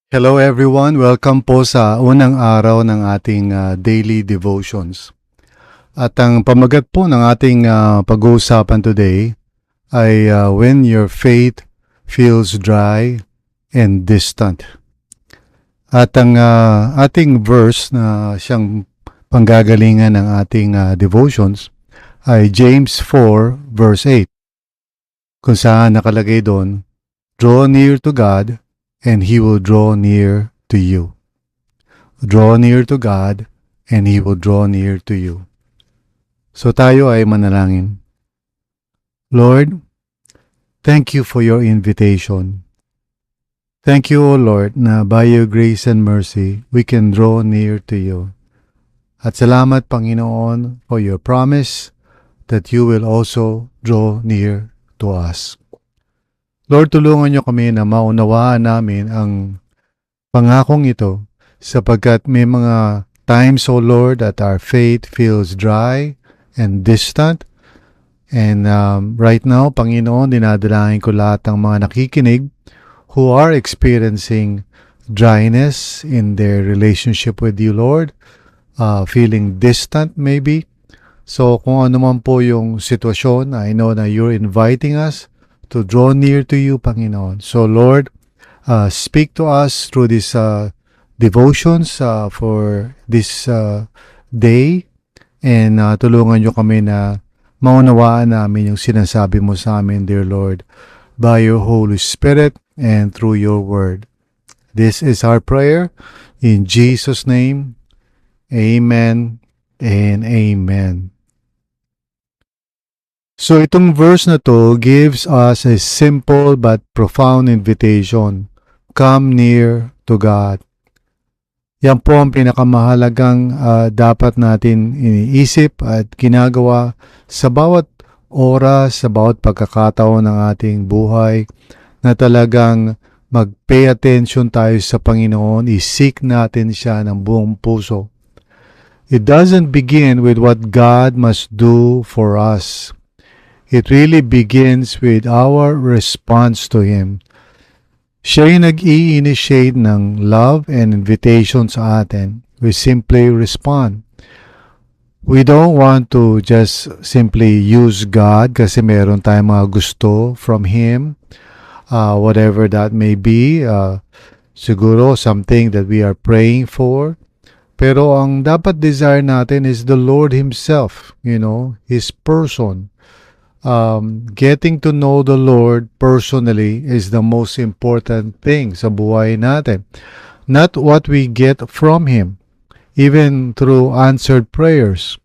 Hello everyone, welcome po sa unang araw ng ating daily devotions. At ang pamagat po ng ating pag-uusapan today ay when your faith feels dry and distant. At ang ating verse na siyang panggagalingan ng ating devotions ay James 4 verse 8, kung saan nakalagay doon, "Draw near to God and He will draw near to you." Draw near to God and He will draw near to you. So tayo ay manalangin. Lord, thank you for your invitation. Thank you, O Lord, na by your grace and mercy, we can draw near to you. At salamat, Panginoon, for your promise that you will also draw near to us. Lord, tulungan niyo kami na maunawaan namin ang pangakong ito sapagkat may mga times, O Lord, that our faith feels dry and distant. And right now, Panginoon, dinadalangin ko lahat ng mga nakikinig who are experiencing dryness in their relationship with you, Lord, feeling distant maybe. So kung ano man po yung sitwasyon, I know na you're inviting us to draw near to you, Panginoon. So Lord, speak to us through these devotions for this day, and tulungan niyo kami na maunawaan namin yung sinasabi mo sa amin, dear Lord, by your Holy Spirit and through your word. This is our prayer in Jesus' name. Amen and amen. So itong verse na to gives us a simple but profound invitation. Come near to God. Yan po ang pinakamahalagang dapat natin iniisip at ginagawa sa bawat oras, sa bawat pagkakataon ng ating buhay, na talagang mag-pay attention tayo sa Panginoon, i-seek natin siya ng buong puso. It doesn't begin with what God must do for us. It really begins with our response to Him. Siya yung nag-i-initiate ng love and invitation sa atin. We simply respond. We don't want to just simply use God kasi meron tayong mga gusto from Him, whatever that may be, siguro something that we are praying for. Pero ang dapat desire natin is the Lord Himself, His person. Getting to know the Lord personally is the most important thing sa buhay natin. Not what we get from Him, even through answered prayers.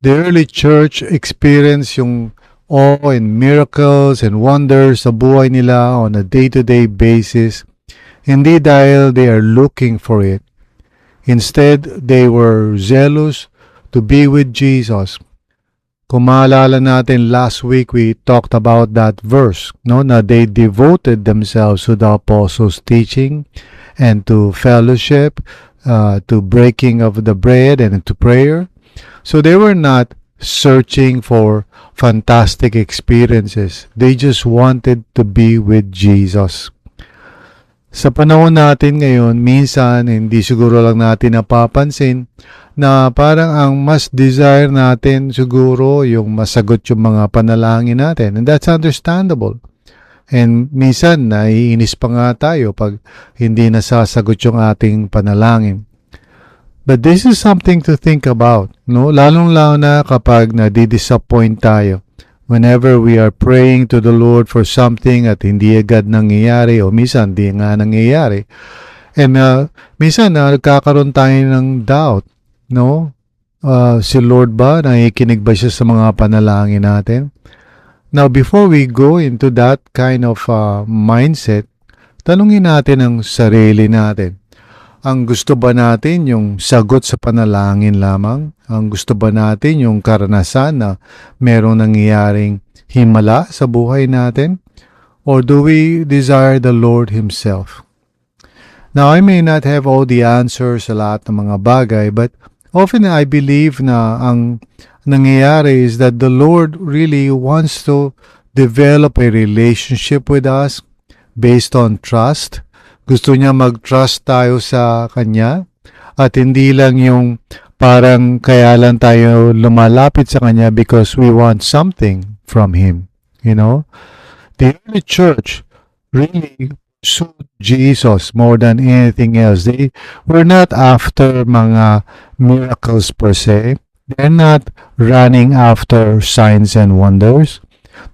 The early church experienced yung awe and miracles and wonders sa buhay nila on a day-to-day basis, hindi dahil they are looking for it. Instead, they were zealous to be with Jesus. Kung maalala natin, last week we talked about that verse, na they devoted themselves to the apostles' teaching and to fellowship, to breaking of the bread and to prayer. So they were not searching for fantastic experiences. They just wanted to be with Jesus. Sa panahon natin ngayon, minsan hindi siguro lang natin napapansin na parang ang mas desire natin siguro yung masagot yung mga panalangin natin. And that's understandable. And minsan naiinis pa nga tayo pag hindi nasasagot yung ating panalangin. But this is something to think about, Lalong-lalo na kapag nadi-disappoint tayo. Whenever we are praying to the Lord for something at hindi agad nangyayari o minsan di nga nangyayari. And minsan nagkakaroon tayo ng doubt, si Lord ba, nakikinig ba siya sa mga panalangin natin? Now, before we go into that kind of mindset, tanungin natin ang sarili natin. Ang gusto ba natin yung sagot sa panalangin lamang? Ang gusto ba natin yung karanasan na merong nangyayaring himala sa buhay natin? Or do we desire the Lord Himself? Now, I may not have all the answers sa lahat ng mga bagay, but often I believe na ang nangyayari is that the Lord really wants to develop a relationship with us based on trust, Gusto niya mag-trust tayo sa Kanya at hindi lang yung parang kaya lang tayo lumalapit sa Kanya because we want something from Him. You know? The early church really pursued Jesus more than anything else. They were not after mga miracles per se. They're not running after signs and wonders.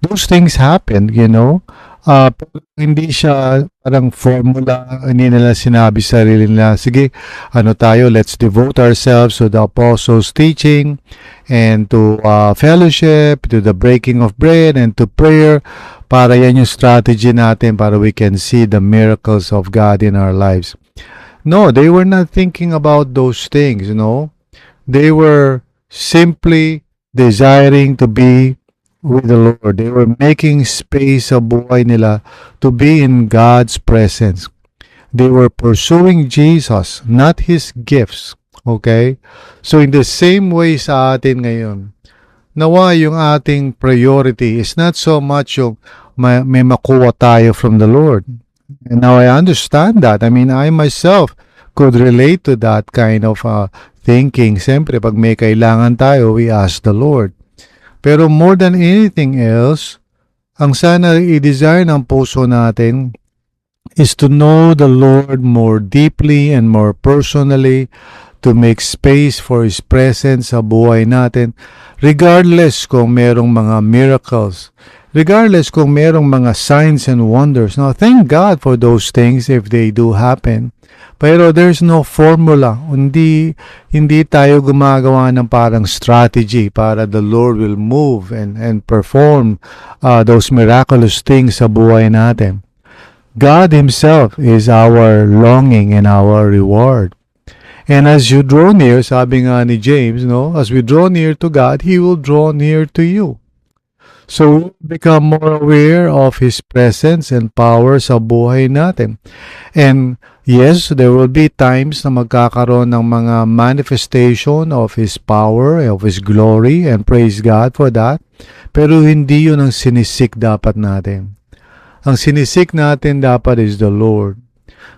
Those things happened, you know. Pero hindi siya parang formula, hindi nila sinabi sa sarili nila, sige, ano tayo, let's devote ourselves to the apostles' teaching and to fellowship, to the breaking of bread and to prayer, para yan yung strategy natin para we can see the miracles of God in our lives. No, they were not thinking about those things, you know. They were simply desiring to be with the Lord. They were making space sa buhay nila to be in God's presence. They were pursuing Jesus, not His gifts. Okay? So in the same way sa atin ngayon, nawa yung ating priority is not so much yung may makuha tayo from the Lord. And now I understand that. I mean, I myself could relate to that kind of thinking. Siyempre, pag may kailangan tayo, we ask the Lord. Pero more than anything else, ang sana i-desire ng puso natin is to know the Lord more deeply and more personally, to make space for His presence sa buhay natin, regardless kung merong mga miracles, regardless kung merong mga signs and wonders. Now, thank God for those things if they do happen. Pero there's no formula. Hindi tayo gumagawa ng parang strategy para the Lord will move and perform those miraculous things sa buhay natin. God Himself is our longing and our reward. And as you draw near, sabi nga ni James, no, as we draw near to God, He will draw near to you. So, we become more aware of His presence and power sa buhay natin. And yes, there will be times na magkakaroon ng mga manifestation of His power, of His glory, and praise God for that. Pero hindi yun ang sinisik dapat natin. Ang sinisik natin dapat is the Lord.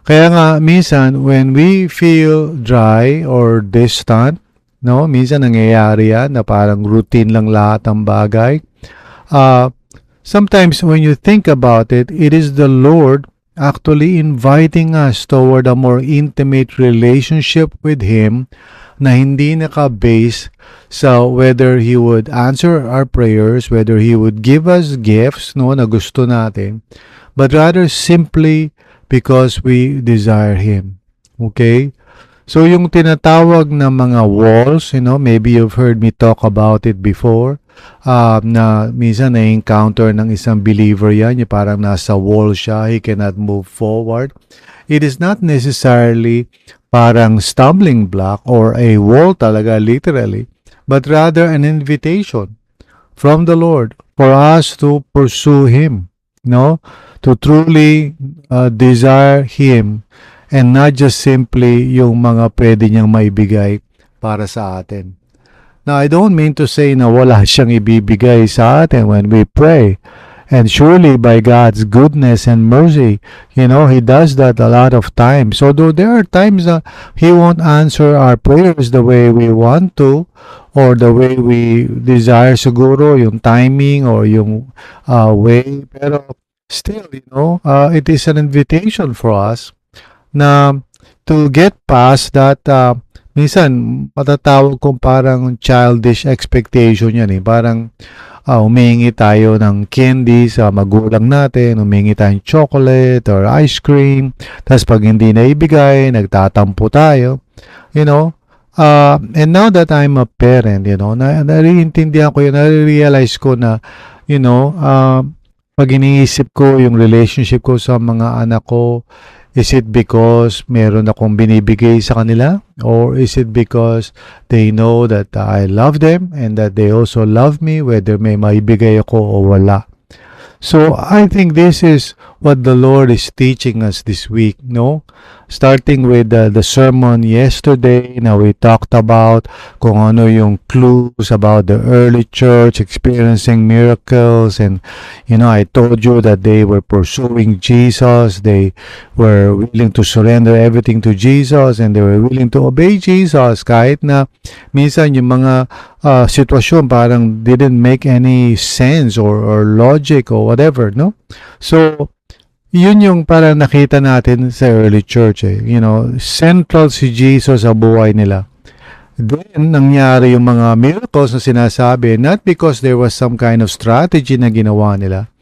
Kaya nga, minsan, when we feel dry or distant, no, minsan nangyayari yan na parang routine lang lahat ng bagay. Sometimes when you think about it, it is the Lord actually inviting us toward a more intimate relationship with Him na hindi naka-base sa whether He would answer our prayers, whether He would give us gifts, no, na gusto natin, but rather simply because we desire Him. Okay? So yung tinatawag na mga walls, you know, maybe you've heard me talk about it before, na minsan na-encounter ng isang believer yan, yung parang nasa wall siya, he cannot move forward. It is not necessarily parang stumbling block or a wall talaga literally, but rather an invitation from the Lord for us to pursue Him, no? To truly desire Him and not just simply yung mga pwede niyang maibigay para sa atin. Now, I don't mean to say na wala siyang ibibigay sa atin when we pray. And surely by God's goodness and mercy, you know, He does that a lot of times. Although there are times that He won't answer our prayers the way we want to or the way we desire siguro, yung timing or yung way. Pero still, you know, it is an invitation for us na to get past that, minsan matatawag kong parang childish expectation yan eh. Parang humingi tayo ng candy sa magulang natin, humingi tayong chocolate or ice cream, tapos pag hindi naibigay, nagtatampo tayo, you know. And now that I'm a parent, you know, nariintindihan ko yun, nare-realize ko na, you know, pag iniisip ko yung relationship ko sa mga anak ko, is it because meron akong binibigay sa kanila? Or is it because they know that I love them and that they also love me, whether may maibigay ako o wala? So I think this is what the Lord is teaching us this week, no? Starting with the sermon yesterday, now we talked about kung ano yung clues about the early church experiencing miracles, and I told you that they were pursuing Jesus, they were willing to surrender everything to Jesus, and they were willing to obey Jesus kahit na minsan yung mga sitwasyon parang didn't make any sense or logic or whatever, no? So yun yung parang nakita natin sa early church central si Jesus sa buhay nila. Then, nangyari yung mga miracles na sinasabi, not because there was some kind of strategy na ginawa nila,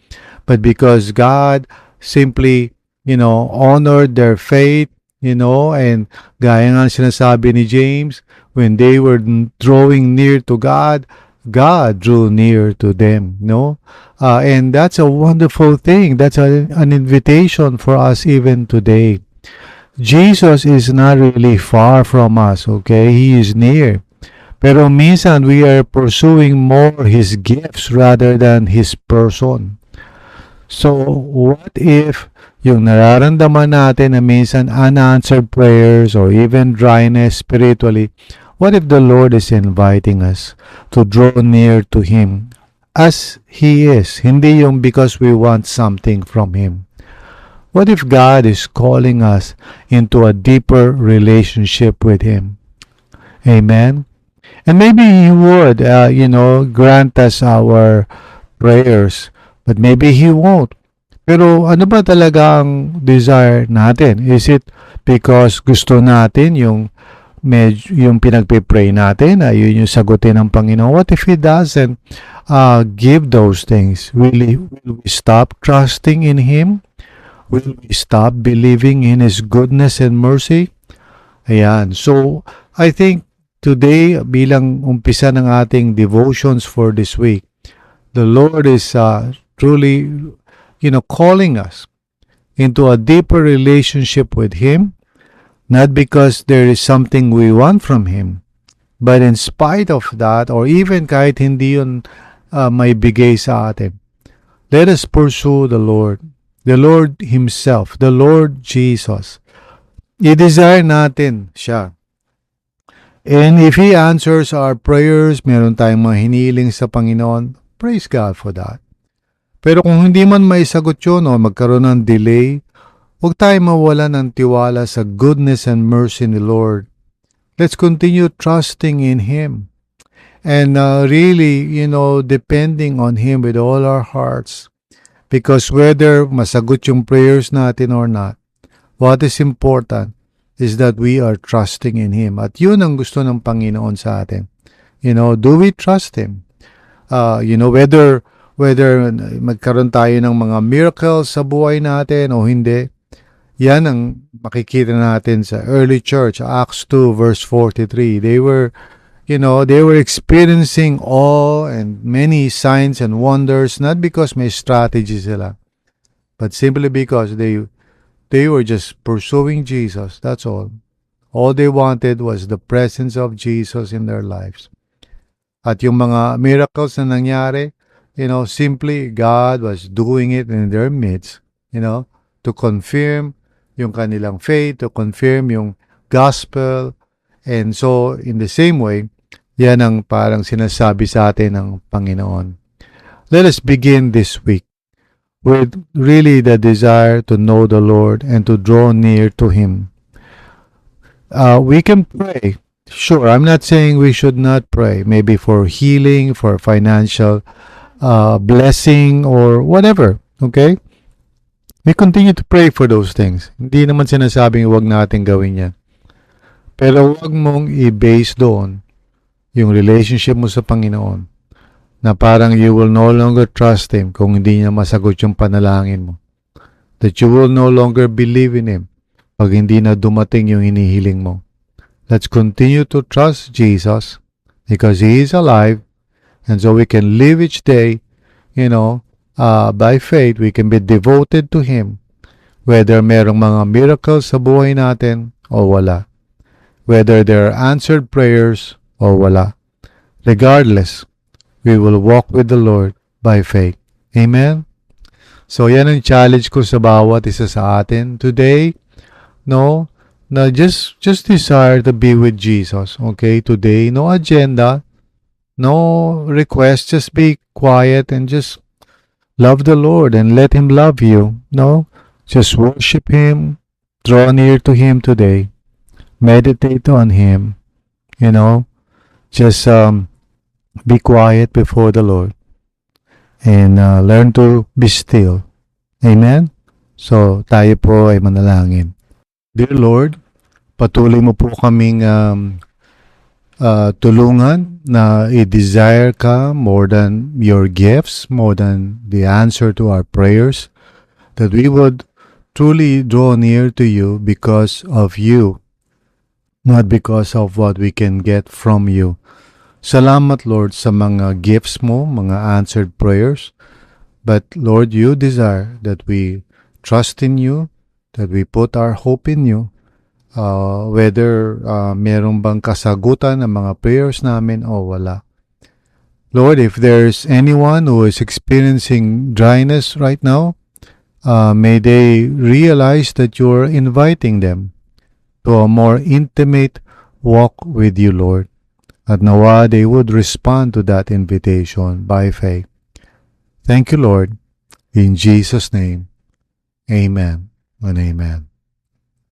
but because God simply, honored their faith, and gaya nga sinasabi ni James, when they were drawing near to God, God drew near to them, no? And that's a wonderful thing. That's an invitation for us even today. Jesus is not really far from us, okay? He is near. Pero minsan we are pursuing more His gifts rather than His person. So, what if yung nararamdaman natin na minsan unanswered prayers or even dryness spiritually, what if the Lord is inviting us to draw near to Him as He is, hindi yung because we want something from Him? What if God is calling us into a deeper relationship with Him? Amen? And maybe He would, grant us our prayers, but maybe He won't. Pero ano ba talaga ang desire natin? Is it because gusto natin yung pinagpe-pray natin, ayun yung sagutin ng Panginoon? What if He doesn't give those things? Will we stop trusting in Him? Will we stop believing in His goodness and mercy? Ayan. So, I think today, bilang umpisa ng ating devotions for this week, the Lord is truly, calling us into a deeper relationship with Him, not because there is something we want from Him, but in spite of that, or even kahit hindi yun may bigay sa atin, let us pursue the Lord Himself, the Lord Jesus. I-desire natin siya. And if He answers our prayers, meron tayong mga hiniling sa Panginoon, praise God for that. Pero kung hindi man maisagot yun o magkaroon ng delay, huwag tayo mawala ng tiwala sa goodness and mercy ni Lord. Let's continue trusting in Him and really, depending on Him with all our hearts. Because whether masagot yung prayers natin or not, what is important is that we are trusting in Him. At yun ang gusto ng Panginoon sa atin. Do we trust Him? Whether magkaroon tayo ng mga miracles sa buhay natin o hindi, yan ang makikita natin sa early church, Acts 2 verse 43. They were experiencing awe and many signs and wonders, not because may strategy sila, but simply because they were just pursuing Jesus. That's all. All they wanted was the presence of Jesus in their lives. At yung mga miracles na nangyari, simply God was doing it in their midst, to confirm yung kanilang faith, to confirm yung gospel. And so, in the same way, yan ang parang sinasabi sa atin ng Panginoon. Let us begin this week with really the desire to know the Lord and to draw near to Him. We can pray. Sure, I'm not saying we should not pray. Maybe for healing, for financial blessing, or whatever. Okay? We continue to pray for those things. Hindi naman sinasabing huwag natin gawin yan. Pero huwag mong i-base doon yung relationship mo sa Panginoon na parang you will no longer trust Him kung hindi niya masagot yung panalangin mo. That you will no longer believe in Him pag hindi na dumating yung hinihiling mo. Let's continue to trust Jesus because He is alive, and so we can live each day, by faith. We can be devoted to Him whether merong mga miracles sa buhay natin o wala. Whether there are answered prayers o wala. Regardless, we will walk with the Lord by faith. Amen? So yan ang challenge ko sa bawat isa sa atin today, no? Na just desire to be with Jesus, okay? Today, no agenda, no request, just be quiet and just love the Lord and let Him love you, no? Just worship Him, draw near to Him today, meditate on Him, you know? Just be quiet before the Lord and learn to be still. Amen? So, tayo po ay manalangin. Dear Lord, patuloy mo po kaming tulungan na i-desire ka more than your gifts, more than the answer to our prayers, that we would truly draw near to you because of you, not because of what we can get from you. Salamat, Lord, sa mga gifts mo, mga answered prayers. But, Lord, you desire that we trust in you, that we put our hope in you, whether meron bang kasagutan ng mga prayers namin o wala. Lord, if there's anyone who is experiencing dryness right now, may they realize that you're inviting them to a more intimate walk with you, Lord. At nawa they would respond to that invitation by faith. Thank you, Lord. In Jesus' name, amen and amen.